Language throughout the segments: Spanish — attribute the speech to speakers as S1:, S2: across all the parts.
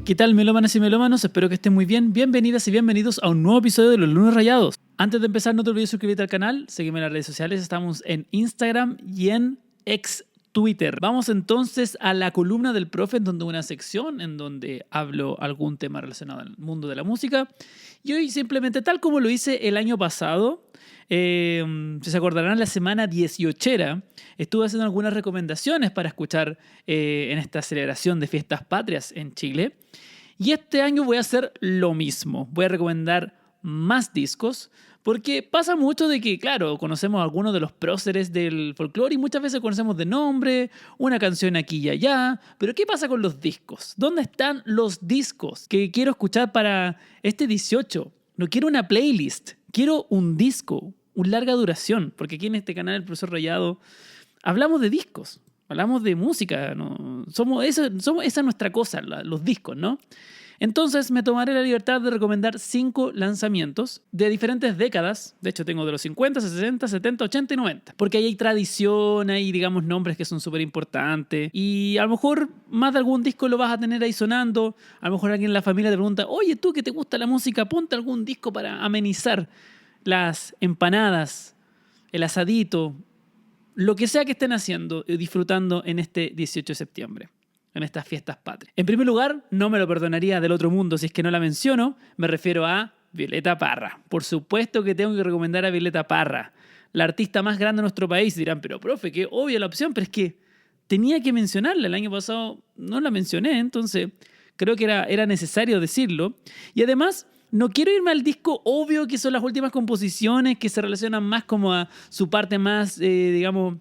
S1: ¿Qué tal, melómanas y melómanos? Espero que estén muy bien. Bienvenidas y bienvenidos a un nuevo episodio de Los Lunes Rayados. Antes de empezar, no te olvides suscribirte al canal, seguirme en las redes sociales. Estamos en Instagram y en ex Twitter. Vamos entonces a la columna del profe, en donde una sección en donde hablo algún tema relacionado al mundo de la música. Y hoy simplemente, tal como lo hice el año pasado, si se acordarán, la semana 18 estuve haciendo algunas recomendaciones para escuchar en esta celebración de fiestas patrias en Chile. Y este año voy a hacer lo mismo. Voy a recomendar más discos, porque pasa mucho de que, claro, conocemos a algunos de los próceres del folclore y muchas veces conocemos de nombre, una canción aquí y allá, pero ¿qué pasa con los discos? ¿Dónde están los discos que quiero escuchar para este 18? No quiero una playlist, quiero un disco, una larga duración, porque aquí en este canal, El Profesor Rayado, hablamos de discos, hablamos de música, ¿no? Esa es nuestra cosa, los discos, ¿no? Entonces me tomaré la libertad de recomendar 5 lanzamientos de diferentes décadas. De hecho, tengo de los 50, 60, 70, 80 y 90. Porque ahí hay tradición, hay, digamos, nombres que son súper importantes. Y a lo mejor más de algún disco lo vas a tener ahí sonando. A lo mejor alguien en la familia te pregunta, oye, tú que te gusta la música, ponte algún disco para amenizar las empanadas, el asadito, lo que sea que estén haciendo y disfrutando en este 18 de septiembre. En estas fiestas patrias. En primer lugar, no me lo perdonaría del otro mundo si es que no la menciono. Me refiero a Violeta Parra. Por supuesto que tengo que recomendar a Violeta Parra, la artista más grande de nuestro país. Dirán, pero profe, qué obvia la opción, pero es que tenía que mencionarla. El año pasado no la mencioné, entonces creo que era necesario decirlo. Y además, no quiero irme al disco obvio, que son las últimas composiciones que se relacionan más como a su parte más, digamos,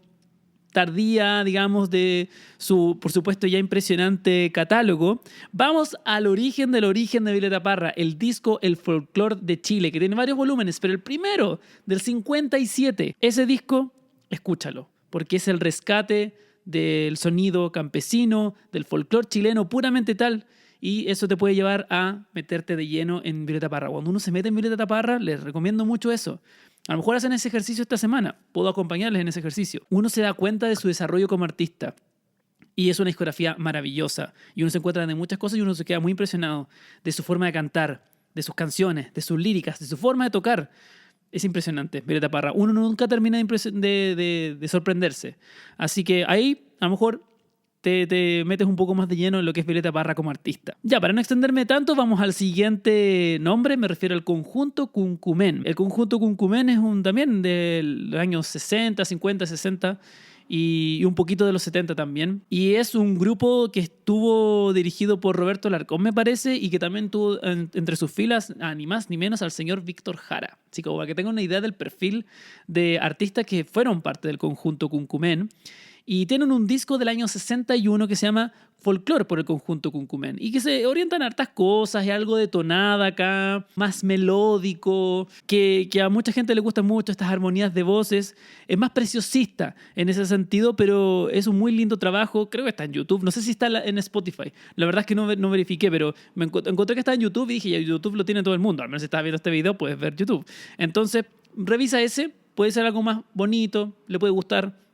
S1: tardía, digamos, de su, por supuesto, ya impresionante catálogo. Vamos al origen del origen de Violeta Parra, el disco El Folclor de Chile, que tiene varios volúmenes, pero el primero, del 57, ese disco, escúchalo, porque es el rescate del sonido campesino, del folclor chileno puramente tal, y eso te puede llevar a meterte de lleno en Violeta Parra. Cuando uno se mete en Violeta Parra, les recomiendo mucho eso. A lo mejor hacen ese ejercicio esta semana. Puedo acompañarles en ese ejercicio. Uno se da cuenta de su desarrollo como artista. Y es una discografía maravillosa. Y uno se encuentra de muchas cosas y uno se queda muy impresionado de su forma de cantar, de sus canciones, de sus líricas, de su forma de tocar. Es impresionante, Violeta Parra. Uno nunca termina de sorprenderse. Así que ahí, a lo mejor, te metes un poco más de lleno en lo que es Violeta Parra como artista. Ya, para no extenderme tanto, vamos al siguiente nombre. Me refiero al Conjunto Cuncumen. El Conjunto Cuncumen es también del año 60, 50, 60 y un poquito de los 70 también. Y es un grupo que estuvo dirigido por Roberto Alarcón, me parece, y que también tuvo entre sus filas ni más ni menos al señor Víctor Jara. Así que para que tengan una idea del perfil de artistas que fueron parte del Conjunto Cuncumen. Y tienen un disco del año 61 que se llama Folklore por el Conjunto Cuncumen. Y que se orientan a hartas cosas, y algo de tonada acá, más melódico, que a mucha gente le gusta mucho estas armonías de voces. Es más preciosista en ese sentido, pero es un muy lindo trabajo. Creo que está en YouTube. No sé si está en Spotify. La verdad es que no verifiqué, pero encontré que está en YouTube y dije, ya YouTube lo tiene todo el mundo. Al menos si estás viendo este video, puedes ver YouTube. Entonces, revisa ese. Puede ser algo más bonito, le puede gustar,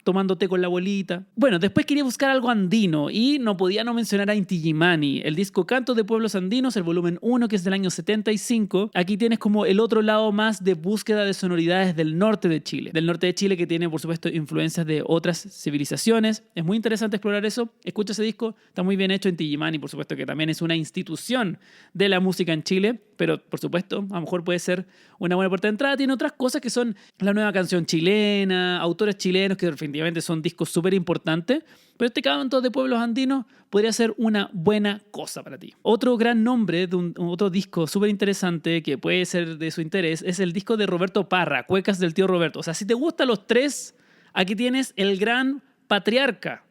S1: tomando té con la abuelita. Bueno, después quería buscar algo andino y no podía no mencionar a Inti Illimani, el disco Cantos de Pueblos Andinos, el volumen 1, que es del año 75. Aquí tienes como el otro lado más de búsqueda de sonoridades del norte de Chile. Del norte de Chile, que tiene, por supuesto, influencias de otras civilizaciones. Es muy interesante explorar eso. Escucha ese disco, está muy bien hecho. Inti Illimani, por supuesto, que también es una institución de la música en Chile, pero, por supuesto, a lo mejor puede ser una buena puerta de entrada. Tiene otras cosas que son la nueva canción chilena, autores chilenos que definitivamente son discos súper importantes, pero este Canto de Pueblos Andinos podría ser una buena cosa para ti. Otro gran nombre de otro disco súper interesante que puede ser de su interés es el disco de Roberto Parra, Cuecas del Tío Roberto. O sea, si te gustan los tres, aquí tienes el gran patriarca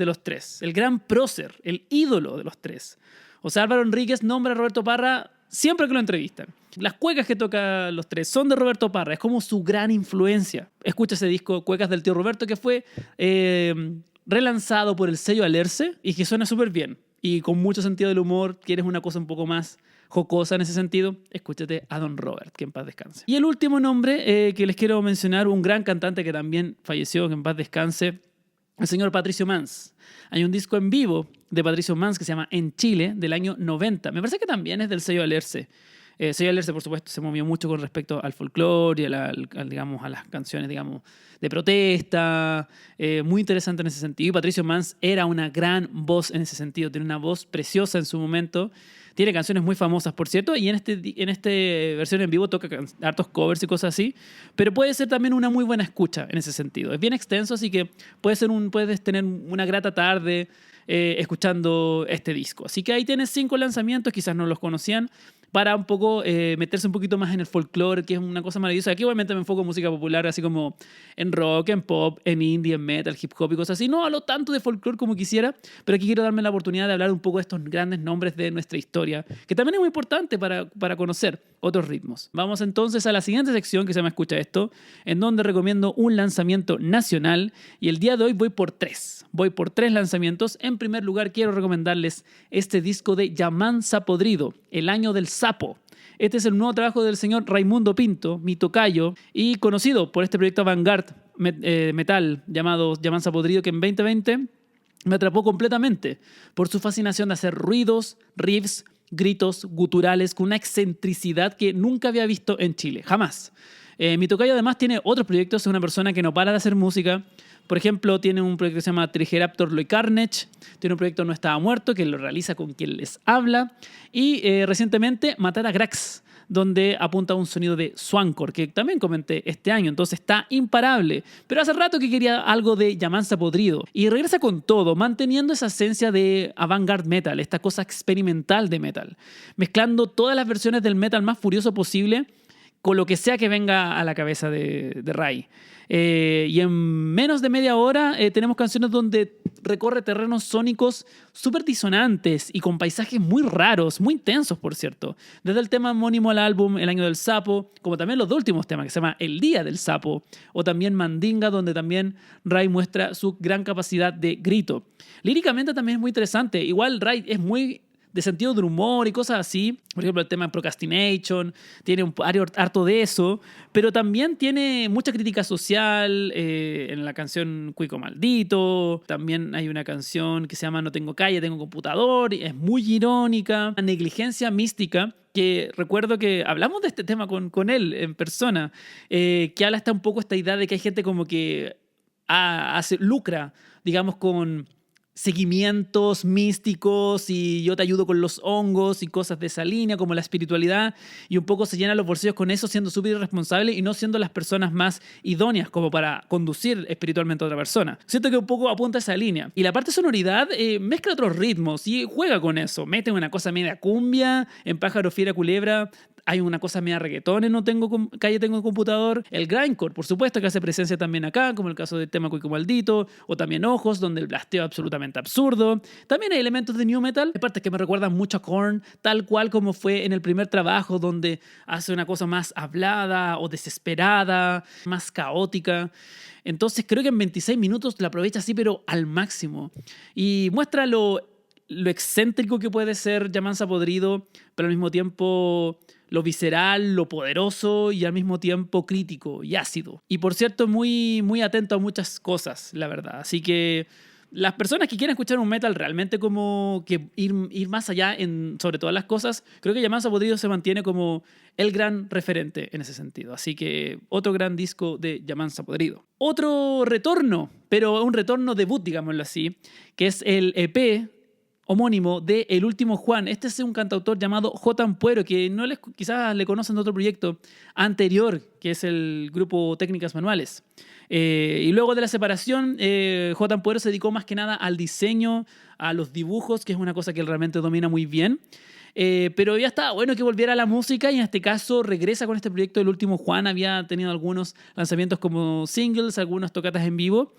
S1: de los tres, el gran prócer, el ídolo de los tres. O sea, Álvaro Enríquez nombra a Roberto Parra siempre que lo entrevistan. Las cuecas que toca los tres son de Roberto Parra, es como su gran influencia. Escucha ese disco Cuecas del Tío Roberto, que fue relanzado por el sello Alerce y que suena súper bien. Y con mucho sentido del humor, quieres una cosa un poco más jocosa en ese sentido, escúchate a Don Robert, que en paz descanse. Y el último nombre que les quiero mencionar, un gran cantante que también falleció, que en paz descanse, el señor Patricio Mans. Hay un disco en vivo de Patricio Mans que se llama En Chile, del año 90. Me parece que también es del sello Alerce. Sello Alerce, por supuesto, se movió mucho con respecto al folclore y digamos, a las canciones, digamos, de protesta. Muy interesante en ese sentido. Y Patricio Mans era una gran voz en ese sentido. Tiene una voz preciosa en su momento. Tiene canciones muy famosas, por cierto, y en esta versión en vivo toca hartos covers y cosas así, pero puede ser también una muy buena escucha en ese sentido. Es bien extenso, así que puedes tener una grata tarde escuchando este disco. Así que ahí tienes 5 lanzamientos, quizás no los conocían, para un poco meterse un poquito más en el folclore, que es una cosa maravillosa. Aquí obviamente me enfoco en música popular, así como en rock, en pop, en indie, en metal, hip hop y cosas así. No hablo tanto de folclore como quisiera, pero aquí quiero darme la oportunidad de hablar un poco de estos grandes nombres de nuestra historia, que también es muy importante para conocer otros ritmos. Vamos entonces a la siguiente sección que se llama Escucha Esto, en donde recomiendo un lanzamiento nacional, y el día de hoy voy por 3. Voy por 3 lanzamientos. En primer lugar, quiero recomendarles este disco de Yamanza Podrido, El Año del Sapo. Este es el nuevo trabajo del señor Raimundo Pinto, mi tocayo, y conocido por este proyecto avant-garde metal llamado Yamanza Podrido, que en 2020 me atrapó completamente por su fascinación de hacer ruidos, riffs, gritos guturales con una excentricidad que nunca había visto en Chile, jamás. Mi tocayo además tiene otros proyectos, es una persona que no para de hacer música. Por ejemplo, tiene un proyecto que se llama Triceraptor Loy Carnage, tiene un proyecto No Estaba Muerto, que lo realiza con quien les habla, y recientemente Matar a Grax, donde apunta a un sonido de swankcore, que también comenté este año, entonces está imparable. Pero hace rato que quería algo de Yamanza Podrido, y regresa con todo, manteniendo esa esencia de avant-garde metal, esta cosa experimental de metal, mezclando todas las versiones del metal más furioso posible, con lo que sea que venga a la cabeza de Ray. Y en menos de media hora tenemos canciones donde recorre terrenos sónicos súper disonantes y con paisajes muy raros, muy intensos, por cierto. Desde el tema homónimo al álbum El Año del Sapo, como también los dos últimos temas, que se llama El Día del Sapo, o también Mandinga, donde también Ray muestra su gran capacidad de grito. Líricamente también es muy interesante. Igual Ray es muy de sentido del humor y cosas así. Por ejemplo, el tema de Procrastination tiene harto de eso, pero también tiene mucha crítica social en la canción Cuico Maldito. También hay una canción que se llama No tengo calle, tengo computador, y es muy irónica. La negligencia mística, que recuerdo que hablamos de este tema con él en persona, que habla hasta un poco esta idea de que hay gente como que lucra, digamos, con seguimientos místicos y yo te ayudo con los hongos y cosas de esa línea, como la espiritualidad, y un poco se llenan los bolsillos con eso, siendo súper irresponsable y no siendo las personas más idóneas como para conducir espiritualmente a otra persona. Siento que un poco apunta a esa línea. Y la parte sonoridad mezcla otros ritmos y juega con eso. Mete una cosa media cumbia, en Pájaro Fiera Culebra hay una cosa media reggaetón en No tengo calle, tengo computador. El grindcore, por supuesto, que hace presencia también acá, como el caso del tema Cuico Maldito, o también Ojos, donde el blasteo es absolutamente absurdo. También hay elementos de new metal, hay partes que me recuerdan mucho a Korn, tal cual como fue en el primer trabajo, donde hace una cosa más hablada o desesperada, más caótica. Entonces creo que en 26 minutos la aprovecha así, pero al máximo. Y muestra lo excéntrico que puede ser Yamanza Podrido, pero al mismo tiempo lo visceral, lo poderoso y al mismo tiempo crítico y ácido. Y por cierto, muy, muy atento a muchas cosas, la verdad. Así que las personas que quieren escuchar un metal realmente como que ir más allá sobre todas las cosas, creo que Yamanza Podrido se mantiene como el gran referente en ese sentido. Así que otro gran disco de Yamanza Podrido. Otro retorno, pero un retorno debut, digámoslo así, que es el EP homónimo de El Último Juan. Este es un cantautor llamado J. Ampuero, que quizás le conocen de otro proyecto anterior, que es el grupo Técnicas Manuales. Y luego de la separación, J. Ampuero se dedicó más que nada al diseño, a los dibujos, que es una cosa que él realmente domina muy bien. Pero ya estaba bueno que volviera a la música y en este caso regresa con este proyecto El Último Juan. Había tenido algunos lanzamientos como singles, algunas tocatas en vivo.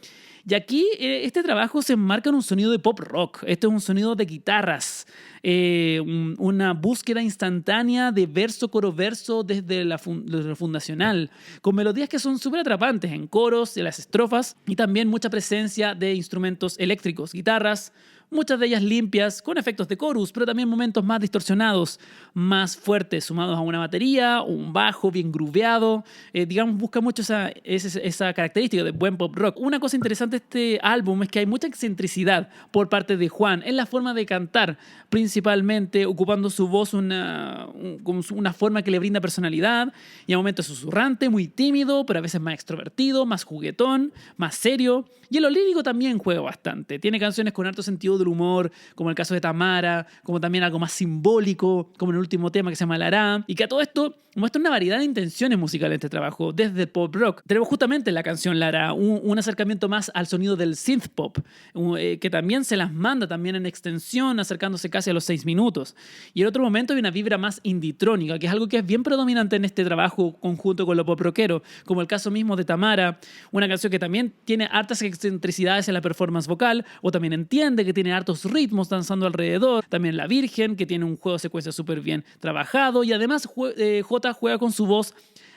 S1: Y aquí este trabajo se enmarca en un sonido de pop rock. Este es un sonido de guitarras, una búsqueda instantánea de verso, coro, verso desde lo fundacional, con melodías que son súper atrapantes en coros, en las estrofas y también mucha presencia de instrumentos eléctricos, guitarras, muchas de ellas limpias, con efectos de chorus, pero también momentos más distorsionados, más fuertes, sumados a una batería o un bajo bien grooveado. Digamos, busca mucho esa característica de buen pop rock. Una cosa interesante de este álbum es que hay mucha excentricidad por parte de Juan en la forma de cantar, principalmente ocupando su voz como una forma que le brinda personalidad, y a momentos susurrante, muy tímido, pero a veces más extrovertido, más juguetón, más serio. Y en lo lírico también juega bastante. Tiene canciones con harto sentido del humor, como el caso de Tamara, como también algo más simbólico, como en el último tema que se llama Lara, y que a todo esto muestra una variedad de intenciones musicales en este trabajo, desde el pop rock. Tenemos justamente en la canción Lara un acercamiento más al sonido del synth pop, que también se las manda también en extensión, acercándose casi a los 6 minutos. Y en otro momento hay una vibra más inditrónica, que es algo que es bien predominante en este trabajo conjunto con lo pop rockero, como el caso mismo de Tamara, una canción que también tiene hartas excentricidades en la performance vocal, o también entiende que tiene hartos ritmos danzando alrededor. También La Virgen, que tiene un juego de secuencia súper bien trabajado, y además J juega con su voz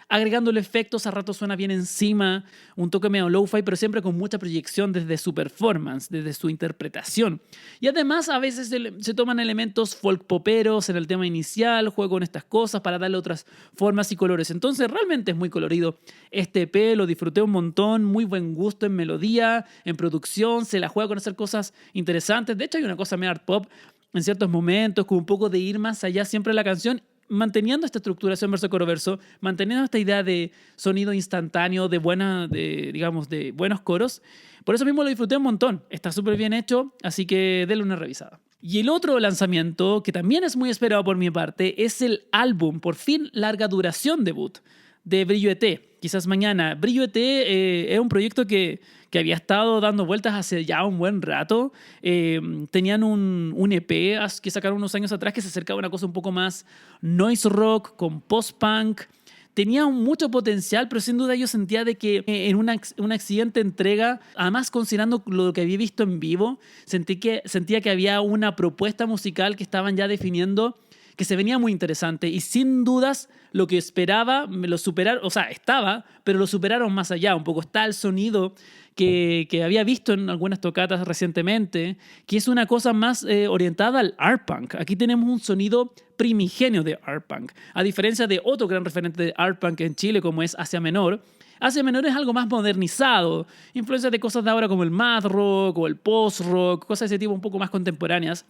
S1: agregándole efectos, a rato suena bien encima, un toque medio lo-fi, pero siempre con mucha proyección desde su performance, desde su interpretación. Y además a veces se toman elementos folk poperos en el tema inicial, juego con estas cosas para darle otras formas y colores. Entonces realmente es muy colorido este EP, lo disfruté un montón, muy buen gusto en melodía, en producción, se la juega con hacer cosas interesantes. De hecho hay una cosa medio art pop en ciertos momentos, con un poco de ir más allá siempre en la canción, manteniendo esta estructuración verso-coro-verso, manteniendo esta idea de sonido instantáneo, digamos, de buenos coros. Por eso mismo lo disfruté un montón. Está súper bien hecho, así que denle una revisada. Y el otro lanzamiento, que también es muy esperado por mi parte, es el álbum, por fin larga duración debut, de Brillo ET. Quizás mañana. Brillo ET es un proyecto que había estado dando vueltas hace ya un buen rato. Tenían un EP que sacaron unos años atrás que se acercaba a una cosa un poco más noise rock, con post-punk. Tenía mucho potencial, pero sin duda yo sentía de que en una siguiente entrega, además considerando lo que había visto en vivo, sentía que había una propuesta musical que estaban ya definiendo, que se venía muy interesante, y sin dudas lo que esperaba me lo superaron, o sea, estaba, pero lo superaron más allá. Un poco está el sonido que había visto en algunas tocatas recientemente, que es una cosa más orientada al art punk. Aquí tenemos un sonido primigenio de art punk, a diferencia de otro gran referente de art punk en Chile como es Asia Menor. Asia Menor es algo más modernizado, influencias de cosas de ahora como el math rock o el post rock, cosas de ese tipo un poco más contemporáneas.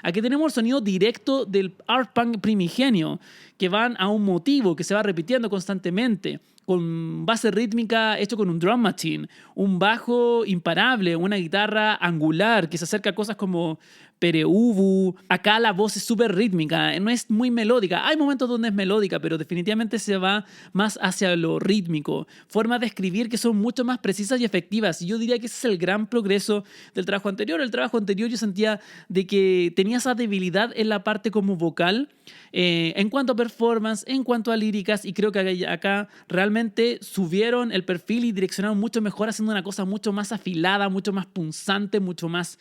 S1: Aquí tenemos el sonido directo del art punk primigenio, que van a un motivo que se va repitiendo constantemente, con base rítmica hecho con un drum machine, un bajo imparable, una guitarra angular que se acerca a cosas como pereubu. Acá la voz es súper rítmica, no es muy melódica. Hay momentos donde es melódica, pero definitivamente se va más hacia lo rítmico. Formas de escribir que son mucho más precisas y efectivas. Y yo diría que ese es el gran progreso del trabajo anterior. El trabajo anterior yo sentía de que tenía esa debilidad en la parte como vocal, en cuanto a performance, en cuanto a líricas, y creo que acá realmente subieron el perfil y direccionaron mucho mejor, haciendo una cosa mucho más afilada, mucho más punzante, mucho más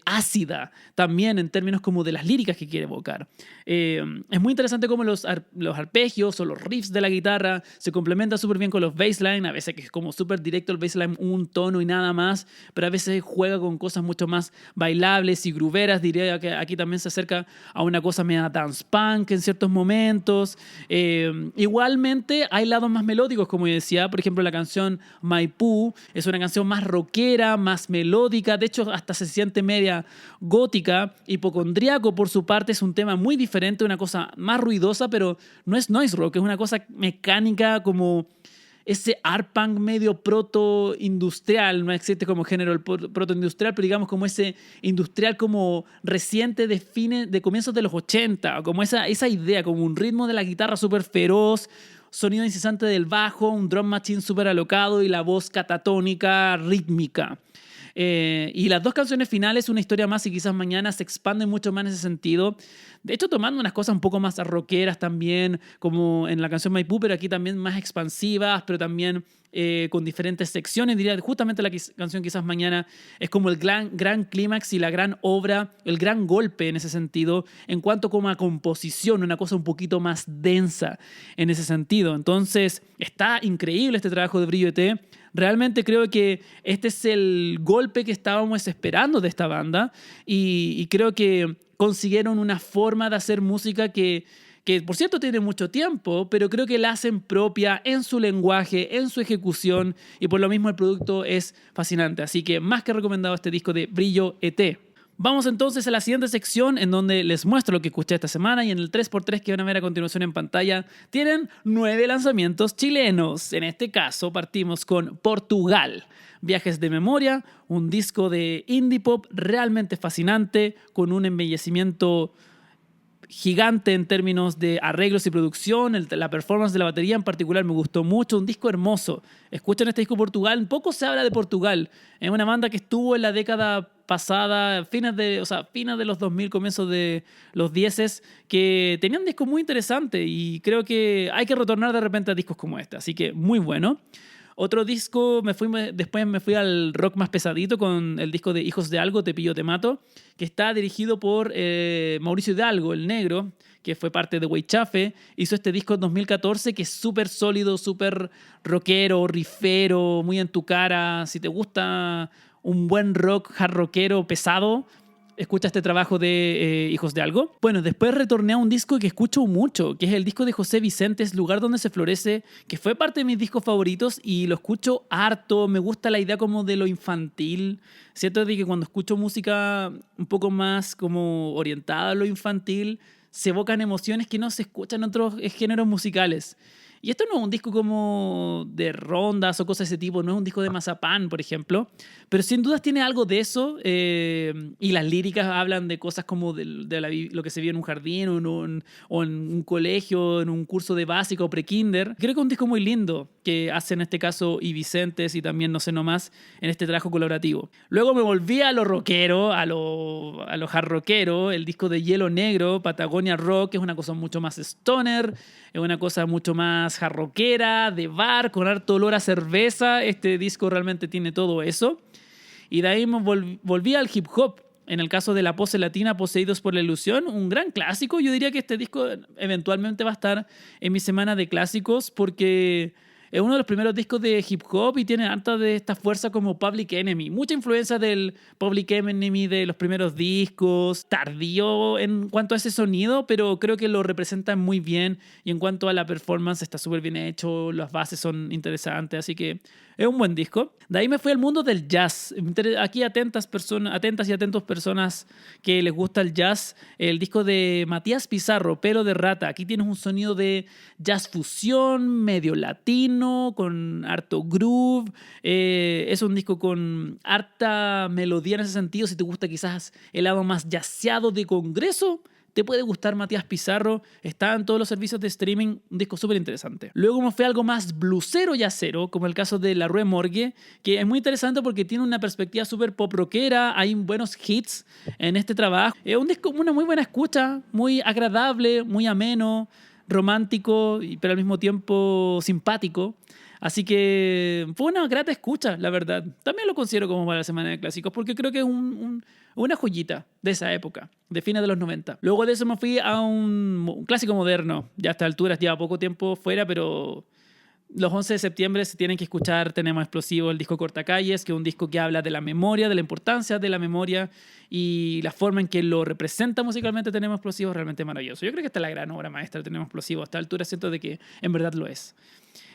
S1: ácida, también en términos como de las líricas que quiere evocar. Es muy interesante cómo los arpegios o los riffs de la guitarra se complementan súper bien con los bassline, a veces que es como súper directo el bassline, un tono y nada más, pero a veces juega con cosas mucho más bailables y grooveras. Diría que aquí también se acerca a una cosa media dance punk en ciertos momentos. Igualmente hay lados más melódicos, como yo decía. Por ejemplo, la canción Maipú es una canción más rockera, más melódica, de hecho hasta se siente media gótica. Hipocondriaco, por su parte, es un tema muy diferente, una cosa más ruidosa, pero no es noise rock, es una cosa mecánica, como ese art punk medio proto-industrial. No existe como género el proto-industrial, pero digamos como ese industrial como reciente de comienzos de los 80, como esa idea, como un ritmo de la guitarra súper feroz, sonido incesante del bajo, un drum machine súper alocado y la voz catatónica, rítmica. Y las dos canciones finales, Una historia más y Quizás mañana, se expanden mucho más en ese sentido. De hecho, tomando unas cosas un poco más rockeras también, como en la canción Maipú, pero aquí también más expansivas, pero también con diferentes secciones. Diría justamente la canción Quizás Mañana es como el gran clímax y la gran obra, el gran golpe en ese sentido, en cuanto como a composición, una cosa un poquito más densa en ese sentido. Entonces está increíble este trabajo de Brillo ET. Realmente creo que este es el golpe que estábamos esperando de esta banda y creo que consiguieron una forma de hacer música que por cierto tiene mucho tiempo, pero creo que la hacen propia en su lenguaje, en su ejecución, y por lo mismo el producto es fascinante. Así que más que recomendado este disco de Brillo ET. Vamos entonces a la siguiente sección en donde les muestro lo que escuché esta semana, y en el 3x3 que van a ver a continuación en pantalla tienen 9 lanzamientos chilenos. En este caso partimos con Portugal. Viajes de Memoria, un disco de indie pop realmente fascinante, con un embellecimiento gigante en términos de arreglos y producción. La performance de la batería en particular me gustó mucho, un disco hermoso. Escuchen este disco Portugal, poco se habla de Portugal, es una banda que estuvo en la década pasada, fines de los 2000, comienzos de los 10, que tenían discos muy interesantes y creo que hay que retornar de repente a discos como este, así que muy bueno. Otro disco, después me fui al rock más pesadito con el disco de Hijos de Algo, Te Pillo, Te Mato, que está dirigido por Mauricio Hidalgo, el negro, que fue parte de Weichafe. Hizo este disco en 2014 que es súper sólido, súper rockero, riffero, muy en tu cara. Si te gusta un buen rock hard rockero pesado, escucha este trabajo de Hijos de Algo. Bueno, después retorné a un disco que escucho mucho, que es el disco de José Vicentes, Lugar Donde Se Florece, que fue parte de mis discos favoritos y lo escucho harto. Me gusta la idea como de lo infantil. Siento de que cuando escucho música un poco más como orientada a lo infantil, se evocan emociones que no se escuchan en otros géneros musicales. Y esto no es un disco como de rondas o cosas de ese tipo, no es un disco de Mazapán, por ejemplo, pero sin dudas tiene algo de eso, y las líricas hablan de cosas como lo que se vio en un jardín o en un colegio, en un curso de básico o pre-kinder. Creo que es un disco muy lindo que hace en este caso y Vicentes y también No sé nomás en este trabajo colaborativo. Luego me volví a lo rockero, a lo hard rockero, el disco de Hielo Negro, Patagonia Rock, que es una cosa mucho más stoner, es una cosa mucho más jarroquera, de bar, con harto olor a cerveza. Este disco realmente tiene todo eso. Y de ahí me volví al hip hop. En el caso de La Pose Latina, Poseídos por la Ilusión, un gran clásico. Yo diría que este disco eventualmente va a estar en mi semana de clásicos porque es uno de los primeros discos de hip hop y tiene harta de esta fuerza como Public Enemy. Mucha influencia del Public Enemy de los primeros discos. Tardío en cuanto a ese sonido, pero creo que lo representan muy bien. Y en cuanto a la performance, está súper bien hecho. Las bases son interesantes, así que es un buen disco. De ahí me fui al mundo del jazz. Aquí atentas y atentos personas que les gusta el jazz. El disco de Matías Pizarro, Pelo de Rata. Aquí tienes un sonido de jazz fusión, medio latino, con harto groove. Es un disco con harta melodía en ese sentido. Si te gusta quizás el lado más jazzeado de Congreso, te puede gustar Matías Pizarro. Está en todos los servicios de streaming. Un disco súper interesante. Luego me fui a algo más blusero y acero, como el caso de La Rue Morgue, que es muy interesante porque tiene una perspectiva súper pop rockera. Hay buenos hits en este trabajo. Es un disco, una muy buena escucha, muy agradable, muy ameno, romántico, pero al mismo tiempo simpático. Así que fue una grata escucha, la verdad. También lo considero como para la semana de clásicos porque creo que es una joyita de esa época, de fines de los 90. Luego de eso me fui a un clásico moderno. Ya a esta altura lleva poco tiempo fuera, pero los 11 de septiembre se tienen que escuchar Tenemos Explosivo, el disco Cortacalles, que es un disco que habla de la memoria, de la importancia de la memoria y la forma en que lo representa musicalmente Tenemos Explosivo es realmente maravilloso. Yo creo que esta es la gran obra maestra de Tenemos Explosivo. A esta altura siento de que en verdad lo es.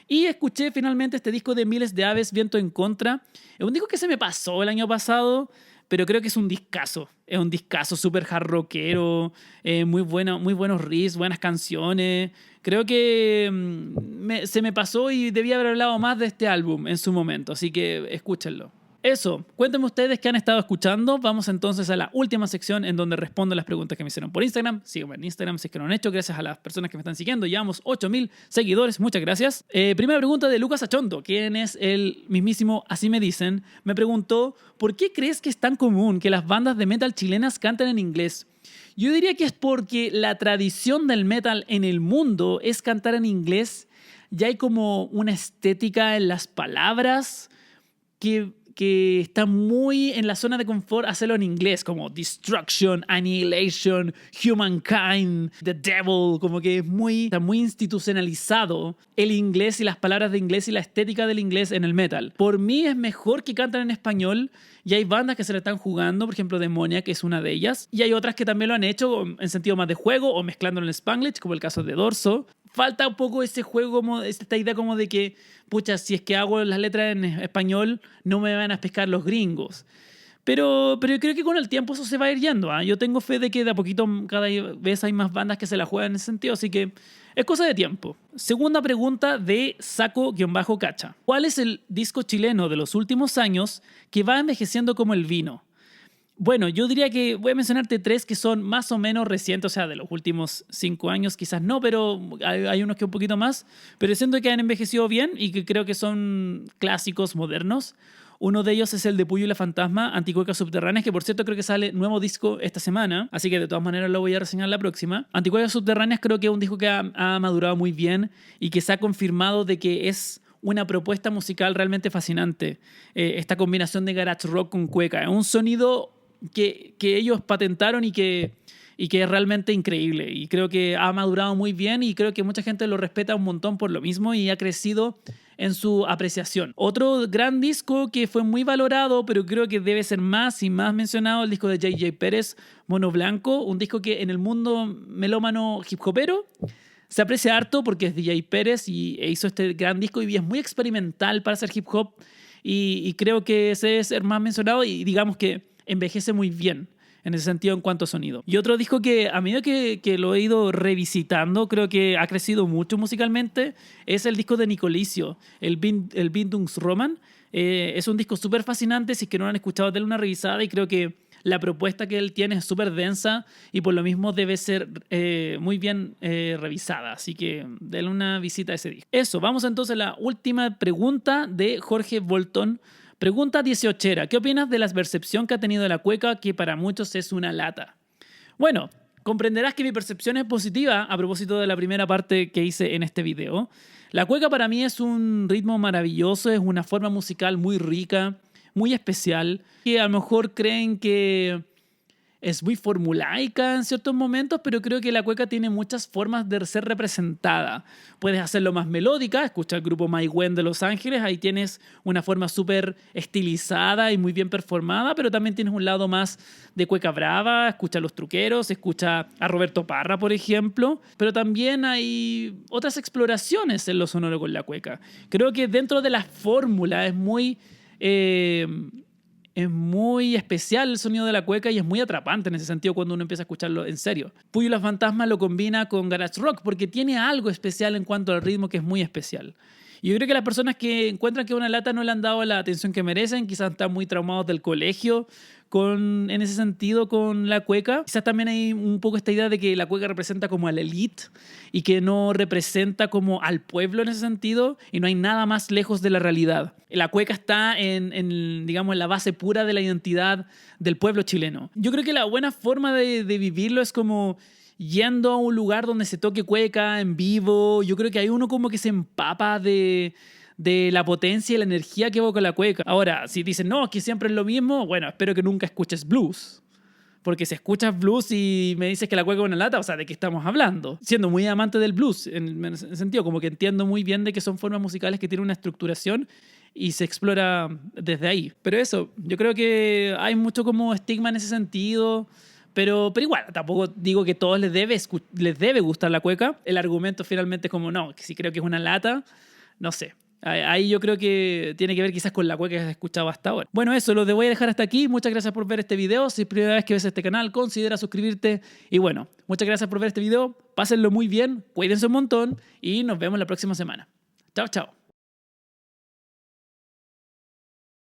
S1: Y escuché finalmente este disco de Miles de Aves, Viento en Contra. Es un disco que se me pasó el año pasado, pero creo que es un discazo. Es un discazo súper hard rockero, muy buenos riffs, buenas canciones. Creo que se me pasó y debía haber hablado más de este álbum en su momento, así que escúchenlo. Eso, cuéntenme ustedes qué han estado escuchando. Vamos entonces a la última sección en donde respondo las preguntas que me hicieron por Instagram. Síganme en Instagram si es que no lo han hecho. Gracias a las personas que me están siguiendo. Llevamos 8000 seguidores. Muchas gracias. Primera pregunta de Lucas Achondo, quien es el mismísimo Así Me Dicen. Me preguntó, ¿por qué crees que es tan común que las bandas de metal chilenas canten en inglés? Yo diría que es porque la tradición del metal en el mundo es cantar en inglés. ya hay como una estética en las palabras que está muy en la zona de confort hacerlo en inglés, como destruction, annihilation, humankind, the devil, como que está muy institucionalizado el inglés y las palabras de inglés y la estética del inglés en el metal. Por mí es mejor que canten en español y hay bandas que se la están jugando, por ejemplo Demoniac es una de ellas, y hay otras que también lo han hecho en sentido más de juego o mezclándolo en Spanglish, como el caso de Dorso. Falta un poco ese juego, como esta idea como de que, pucha, si es que hago las letras en español, no me van a pescar los gringos. Pero yo creo que con el tiempo eso se va a ir yendo. Yo tengo fe de que de a poquito cada vez hay más bandas que se la juegan en ese sentido, así que es cosa de tiempo. Segunda pregunta de Saco-Cacha. ¿Cuál es el disco chileno de los últimos años que va envejeciendo como el vino? Bueno, yo diría que voy a mencionarte 3 que son más o menos recientes, o sea, de los últimos 5 años quizás no, pero hay unos que un poquito más, pero siento que han envejecido bien y que creo que son clásicos modernos. Uno de ellos es el de Puyo y la Fantasma, Anticuecas Subterráneas, que por cierto creo que sale nuevo disco esta semana, así que de todas maneras lo voy a reseñar la próxima. Anticuecas Subterráneas creo que es un disco que ha madurado muy bien y que se ha confirmado de que es una propuesta musical realmente fascinante. Esta combinación de garage rock con cueca, es un sonido que ellos patentaron y que es realmente increíble, y creo que ha madurado muy bien y creo que mucha gente lo respeta un montón por lo mismo y ha crecido en su apreciación. Otro gran disco que fue muy valorado, pero creo que debe ser más y más mencionado, el disco de J.J. Pérez, Mono Blanco, un disco que en el mundo melómano hip hopero se aprecia harto porque es DJ Pérez y hizo este gran disco y es muy experimental para hacer hip hop, y creo que ese debe ser más mencionado y digamos que envejece muy bien en ese sentido en cuanto a sonido. Y otro disco que a medida que lo he ido revisitando, creo que ha crecido mucho musicalmente, es el disco de Nicolicio, el Bindungsroman. Es un disco súper fascinante, si es que no lo han escuchado, denle una revisada, y creo que la propuesta que él tiene es súper densa y por lo mismo debe ser muy bien revisada. Así que denle una visita a ese disco. Eso, vamos entonces a la última pregunta de Jorge Bolton. Pregunta 18. ¿Qué opinas de la percepción que ha tenido la cueca, que para muchos es una lata? Bueno, comprenderás que mi percepción es positiva a propósito de la primera parte que hice en este video. La cueca para mí es un ritmo maravilloso, es una forma musical muy rica, muy especial, que a lo mejor creen que es muy formulaica en ciertos momentos, pero creo que la cueca tiene muchas formas de ser representada. Puedes hacerlo más melódica, escucha el grupo My Gwen de Los Ángeles, ahí tienes una forma súper estilizada y muy bien performada, pero también tienes un lado más de cueca brava, escucha a Los Truqueros, escucha a Roberto Parra, por ejemplo, pero también hay otras exploraciones en lo sonoro con la cueca. Creo que dentro de la fórmula es muy especial el sonido de la cueca y es muy atrapante en ese sentido cuando uno empieza a escucharlo en serio. Puyo y la Fantasma lo combina con garage rock porque tiene algo especial en cuanto al ritmo que es muy especial. Y yo creo que las personas que encuentran que una lata no le han dado la atención que merecen, quizás están muy traumados del colegio en ese sentido con la cueca. Quizás también hay un poco esta idea de que la cueca representa como a la elite y que no representa como al pueblo en ese sentido, y no hay nada más lejos de la realidad. La cueca está digamos, en la base pura de la identidad del pueblo chileno. Yo creo que la buena forma de vivirlo es como yendo a un lugar donde se toque cueca en vivo. Yo creo que hay uno como que se empapa de la potencia y la energía que evoca la cueca. Ahora, si dicen, no, que siempre es lo mismo, bueno, espero que nunca escuches blues. Porque si escuchas blues y me dices que la cueca es una lata, o sea, ¿de qué estamos hablando? Siendo muy amante del blues, en el sentido como que entiendo muy bien de que son formas musicales que tienen una estructuración y se explora desde ahí. Pero eso, yo creo que hay mucho como estigma en ese sentido. Pero igual, tampoco digo que a todos les debe gustar la cueca. El argumento finalmente es como, no, que si creo que es una lata, no sé. Ahí yo creo que tiene que ver quizás con la cueca que has escuchado hasta ahora. Bueno, eso, lo voy a dejar hasta aquí. Muchas gracias por ver este video. Si es primera vez que ves este canal, considera suscribirte. Y bueno, muchas gracias por ver este video. Pásenlo muy bien, cuídense un montón y nos vemos la próxima semana. Chao, chao.